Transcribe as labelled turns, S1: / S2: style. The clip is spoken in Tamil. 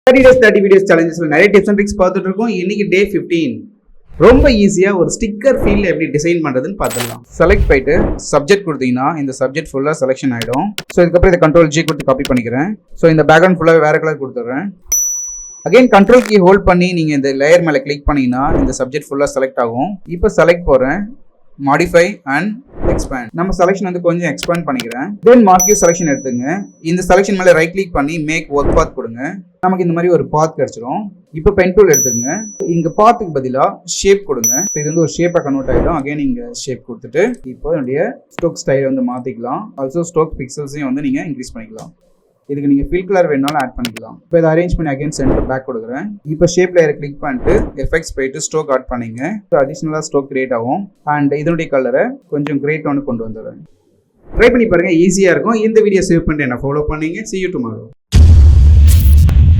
S1: 30 days 30 videos challenges நிறைய டிப்ஸ் அண்ட் ட்ரிக்ஸ் பார்த்துட்டு இருக்கோம். இன்னைக்கு டே 15 ரொம்ப ஈஸியா ஒரு ஸ்டிக்கர் ஃபீல்ட் எப்படி டிசைன் பண்றதுன்னு பார்த்துடலாம். செலக்ட் பண்ணிட்டு சப்ஜெக்ட் கொடுத்தீங்கன்னா இந்த சப்ஜெக்ட் ஃபுல்லா செலக்ஷன் ஆயிடும். ஸோ இதுக்கப்புறம் இதை கண்ட்ரோல் ஜி கொடுத்து காப்பி பண்ணிக்கிறேன். ஸோ இந்த பேக்ரவுண்ட் ஃபுல்லாக வேற கலர் கொடுத்துட்றேன். அகைன் கண்ட்ரோல் கீ ஹோல்ட் பண்ணி நீங்க இந்த லேயர் மேலே கிளிக் பண்ணீங்கன்னா இந்த சப்ஜெக்ட் ஃபுல்லாக செலக்ட் ஆகும். இப்போ செலக்ட் போறேன், மாடிஃபை அண்ட் எக்ஸ்பேண்ட். நம்ம செலக்ஷன் வந்து கொஞ்சம் எக்ஸ்பேண்ட் பண்ணிக்கிறேன். தென் மார்க்யூ செலக்ஷன் எடுத்துங்க. இந்த செலக்ஷன் மேலே ரைட் கிளிக் பண்ணி மேக் ஒர்க் பாத் கொடுங்க. நமக்கு இந்த மாதிரி ஒரு பாத் கிடைச்சிடும். இப்போ பென் டூல் எடுத்துங்க. இங்க பாத்துக்கு பதிலாக ஷேப் கொடுங்க. இது வந்து ஒரு ஷேப்பா கன்வெர்ட் ஆகிடும். அகைன் இங்க ஷேப் கொடுத்துட்டு இப்போ என்னுடைய ஸ்ட்ரோக் ஸ்டைலை வந்து மாத்திக்கலாம். ஆல்சோ ஸ்ட்ரோக் பிக்சல்ஸையும் வந்து நீங்க இன்க்ரீஸ் பண்ணிக்கலாம். இதுக்கு நீங்கள் ஃபில் கலர் வேணாலும் ஆட் பண்ணிக்கலாம். இப்போ இதை அரேஞ்ச் பண்ணி அகைன் சென்டர் பேக் கொடுக்குறேன். இப்போ ஷேப் லேயரை கிளிக் பண்ணிட்டு எஃபெக்ட்ஸ் போயிட்டு ஸ்ட்ரோக் ஆட் பண்ணிங்க. அடிஷ்னலாக ஸ்ட்ரோக் கிரியேட் ஆகும். அண்ட் இதனுடைய கலரை கொஞ்சம் கிரே டோனுக்கு கொண்டு வந்துடுறேன். ட்ரை பண்ணி பாருங்கள், ஈஸியாக இருக்கும். இந்த வீடியோ சேவ் பண்ணிட்டு என்ன ஃபாலோ பண்ணீங்க. See you tomorrow.